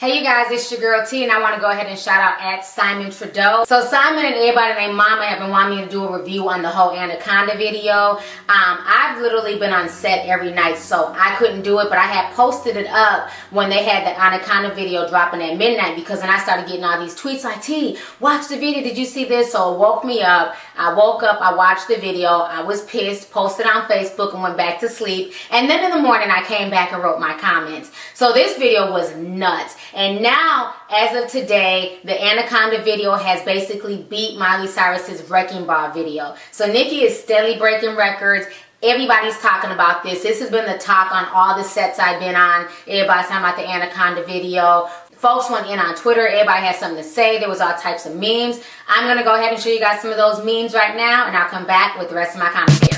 Hey you guys, it's your girl T, and I want to go ahead and shout out at Simon Trudeau. So Simon and everybody named Mama have been wanting me to do a review on the whole Anaconda video. I've literally been on set every night, so I couldn't do it, but I had posted it up when they had the Anaconda video dropping at midnight, because then I started getting all these tweets like, T, watch the video, did you see this? So it woke me up. I woke up, I watched the video, I was pissed, posted on Facebook and went back to sleep, and then in the morning I came back and wrote my comments. So this video was nuts. And now, as of today, the Anaconda video has basically beat Miley Cyrus's Wrecking Ball video. So Nicki is steadily breaking records. Everybody's talking about this. This has been the talk on all the sets I've been on. Everybody's talking about the Anaconda video. Folks went in on Twitter. Everybody has something to say. There was all types of memes. I'm going to go ahead and show you guys some of those memes right now, and I'll come back with the rest of my commentary.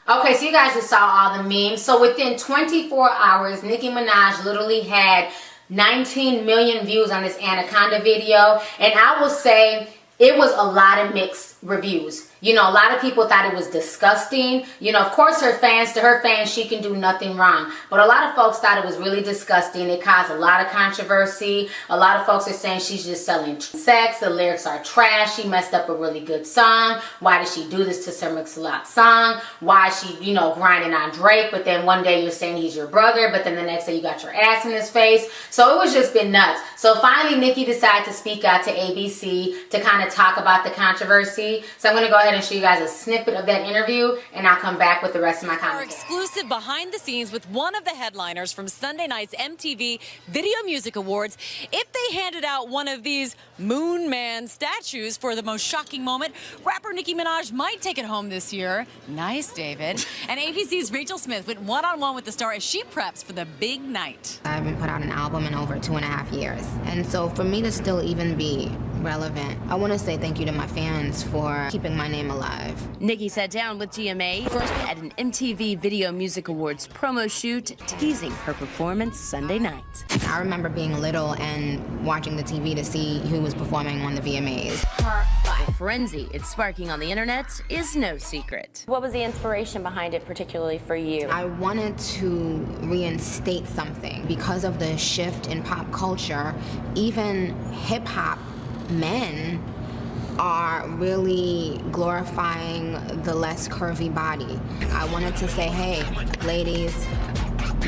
Okay, so you guys just saw all the memes. So within 24 hours, Nicki Minaj literally had 19 million views on this Anaconda video. And I will say it was a lot of mixed reviews. You know, a lot of people thought it was disgusting. You know, of course, to her fans, she can do nothing wrong. But a lot of folks thought it was really disgusting. It caused a lot of controversy. A lot of folks are saying she's just selling sex. The lyrics are trash. She messed up a really good song. Why did she do this to Sir Mix-a-Lot song? Why is she, you know, grinding on Drake? But then one day you're saying he's your brother. But then the next day you got your ass in his face. So it was just been nuts. So finally, Nicki decided to speak out to ABC to kind of talk about the controversy. So I'm going to go ahead and show you guys a snippet of that interview, and I'll come back with the rest of my commentary. Our exclusive behind the scenes with one of the headliners from Sunday night's MTV Video Music Awards. If they handed out one of these Moon Man statues for the most shocking moment, rapper Nicki Minaj might take it home this year. Nice, David. And ABC's Rachel Smith went one-on-one with the star as she preps for the big night. I haven't put out an album in over 2.5 years. And so for me to still even be relevant, I want to say thank you to my fans for keeping my name alive. Nicki sat down with GMA first at an MTV Video Music Awards promo shoot, teasing her performance Sunday night. I remember being little and watching the TV to see who was performing on the VMAs. The frenzy it's sparking on the internet is no secret. What was the inspiration behind it, particularly for you? I wanted to reinstate something. Because of the shift in pop culture, even hip-hop men are really glorifying the less curvy body. I wanted to say, hey, ladies,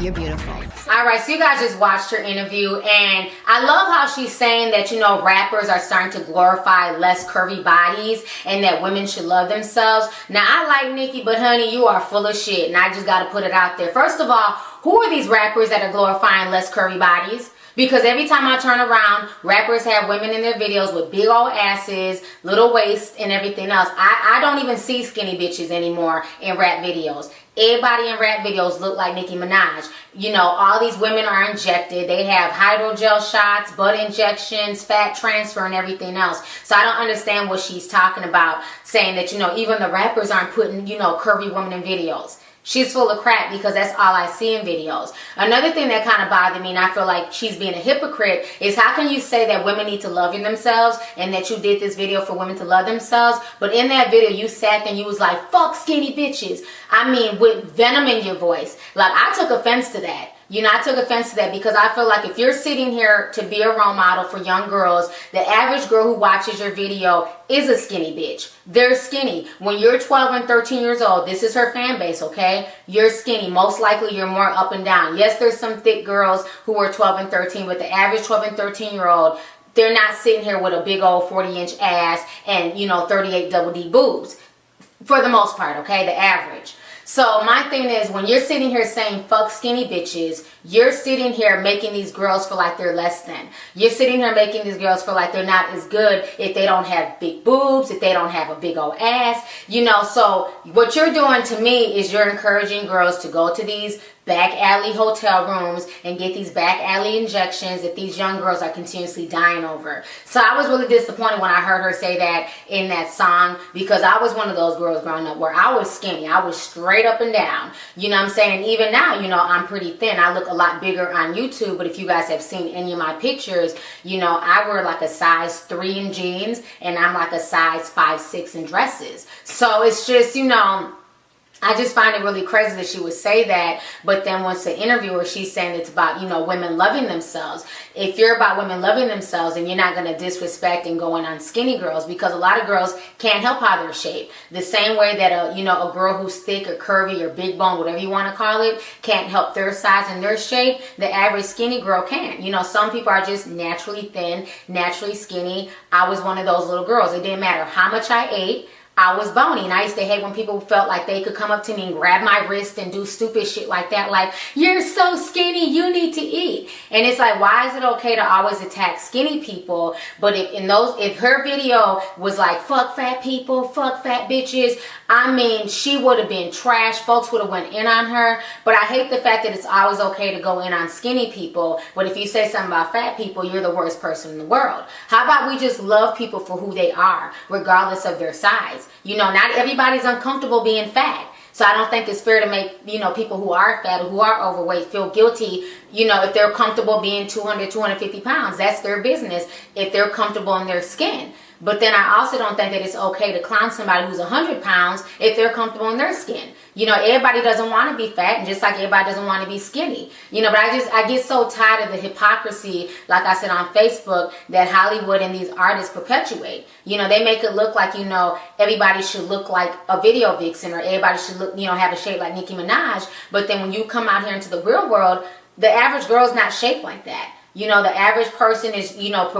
you're beautiful. All right, so you guys just watched her interview, and I love how she's saying that, you know, rappers are starting to glorify less curvy bodies and that women should love themselves. Now, I like Nicki, but honey, you are full of shit, and I just got to put it out there. First of all, who are these rappers that are glorifying less curvy bodies? Because every time I turn around, rappers have women in their videos with big old asses, little waists, and everything else. I don't even see skinny bitches anymore in rap videos. Everybody in rap videos look like Nicki Minaj. You know, all these women are injected. They have hydrogel shots, butt injections, fat transfer, and everything else. So I don't understand what she's talking about, saying that, you know, even the rappers aren't putting, you know, curvy women in videos. She's full of crap because that's all I see in videos. Another thing that kind of bothered me, and I feel like she's being a hypocrite, is how can you say that women need to love themselves and that you did this video for women to love themselves, but in that video you sat there and you was like, fuck skinny bitches. I mean, with venom in your voice. Like, I took offense to that. You know, I took offense to that because I feel like if you're sitting here to be a role model for young girls, the average girl who watches your video is a skinny bitch. They're skinny. When you're 12 and 13 years old, this is her fan base, okay? You're skinny. Most likely you're more up and down. Yes, there's some thick girls who are 12 and 13, but the average 12 and 13-year-old, they're not sitting here with a big old 40-inch ass and, you know, 38 double D boobs. For the most part, okay? The average. So my thing is, when you're sitting here saying fuck skinny bitches, you're sitting here making these girls feel like they're less than. You're sitting here making these girls feel like they're not as good if they don't have big boobs, if they don't have a big old ass. You know, so what you're doing to me is you're encouraging girls to go to these back alley hotel rooms and get these back alley injections that these young girls are continuously dying over. So I was really disappointed when I heard her say that in that song, because I was one of those girls growing up where I was skinny. I was straight up and down. You know what I'm saying? And even now, you know, I'm pretty thin. I look a lot bigger on YouTube, but if you guys have seen any of my pictures, you know, I wear like a size 3 in jeans and I'm like a size 5'6" in dresses. So it's just, you know, I just find it really crazy that she would say that, but then once the interviewer, she's saying it's about, you know, women loving themselves. If you're about women loving themselves, then you're not going to disrespect and going on skinny girls, because a lot of girls can't help how they're shaped. The same way that, you know, a girl who's thick or curvy or big bone, whatever you want to call it, can't help their size and their shape, the average skinny girl can. You know, some people are just naturally thin, naturally skinny. I was one of those little girls. It didn't matter how much I ate. I was bony, and I used to hate when people felt like they could come up to me and grab my wrist and do stupid shit like that, like, you're so skinny, you need to eat. And it's like, why is it okay to always attack skinny people? But if her video was like, fuck fat people, fuck fat bitches, I mean, she would have been trash. Folks would have went in on her. But I hate the fact that it's always okay to go in on skinny people, but if you say something about fat people, you're the worst person in the world. How about we just love people for who they are, regardless of their size? You know, not everybody's uncomfortable being fat. So I don't think it's fair to make, you know, people who are fat or who are overweight feel guilty, you know, if they're comfortable being 200, 250 pounds. That's their business if they're comfortable in their skin. But then I also don't think that it's okay to clown somebody who's 100 pounds if they're comfortable in their skin. You know, everybody doesn't want to be fat, and just like everybody doesn't want to be skinny. You know, but I get so tired of the hypocrisy, like I said on Facebook, that Hollywood and these artists perpetuate. You know, they make it look like, you know, everybody should look like a video vixen, or everybody should look, you know, have a shape like Nicki Minaj. But then when you come out here into the real world, the average girl is not shaped like that. You know, the average person is, you know,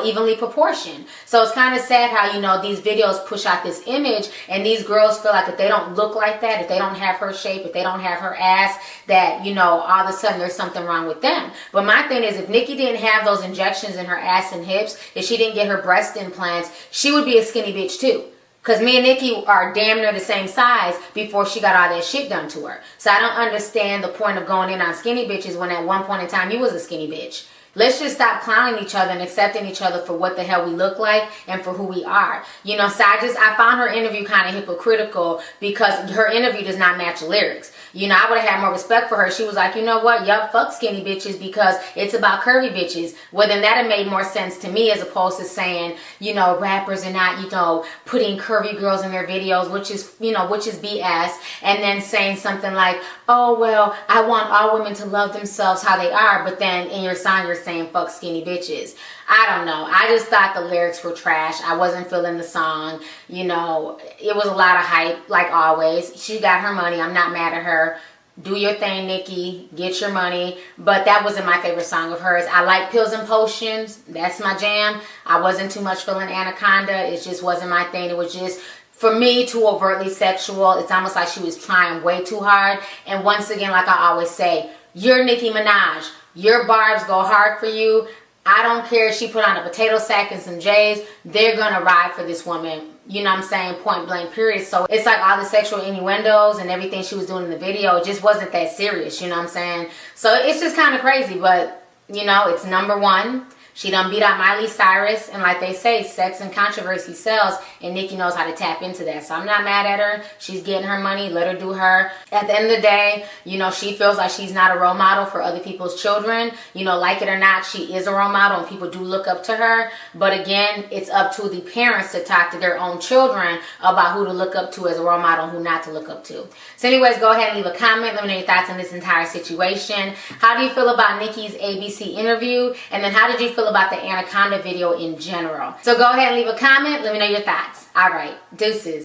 evenly proportioned. So it's kind of sad how, you know, these videos push out this image, and these girls feel like if they don't look like that, if they don't have her shape, if they don't have her ass, that, you know, all of a sudden there's something wrong with them. But my thing is, if Nicki didn't have those injections in her ass and hips, if she didn't get her breast implants, she would be a skinny bitch too. Because me and Nicki are damn near the same size before she got all that shit done to her. So I don't understand the point of going in on skinny bitches when at one point in time you was a skinny bitch. Let's just stop clowning each other and accepting each other for what the hell we look like and for who we are. You know, so I found her interview kind of hypocritical because her interview does not match the lyrics. You know, I would have had more respect for her. She was like, you know what? Yup, fuck skinny bitches because it's about curvy bitches. Well, then that had made more sense to me as opposed to saying, you know, rappers are not, you know, putting curvy girls in their videos, which is BS. And then saying something like, oh, well, I want all women to love themselves how they are. But then in your song, you're saying fuck skinny bitches. I don't know. I just thought the lyrics were trash. I wasn't feeling the song. You know, it was a lot of hype, like always. She got her money. I'm not mad at her. Do your thing, Nicki. Get your money. But that wasn't my favorite song of hers. I like Pills and Potions. That's my jam. I wasn't too much feeling Anaconda. It just wasn't my thing. It was just, for me, too overtly sexual. It's almost like she was trying way too hard. And once again, like I always say, you're Nicki Minaj. Your barbs go hard for you. I don't care if she put on a potato sack and some J's. They're going to ride for this woman you know what I'm saying, point blank period. So it's like all the sexual innuendos and everything she was doing in the video, it just wasn't that serious, you know what I'm saying? So it's just kind of crazy, but you know, it's #1. She done beat out Miley Cyrus, and like they say, sex and controversy sells, and Nicki knows how to tap into that. So I'm not mad at her. She's getting her money. Let her do her. At the end of the day, you know, she feels like she's not a role model for other people's children. You know, like it or not, she is a role model, and people do look up to her. But again, it's up to the parents to talk to their own children about who to look up to as a role model and who not to look up to. So anyways, go ahead and leave a comment. Let me know your thoughts on this entire situation. How do you feel about Nicki's ABC interview? And then how did you feel about the Anaconda video in general? So go ahead and leave a comment. Let me know your thoughts. All right, deuces.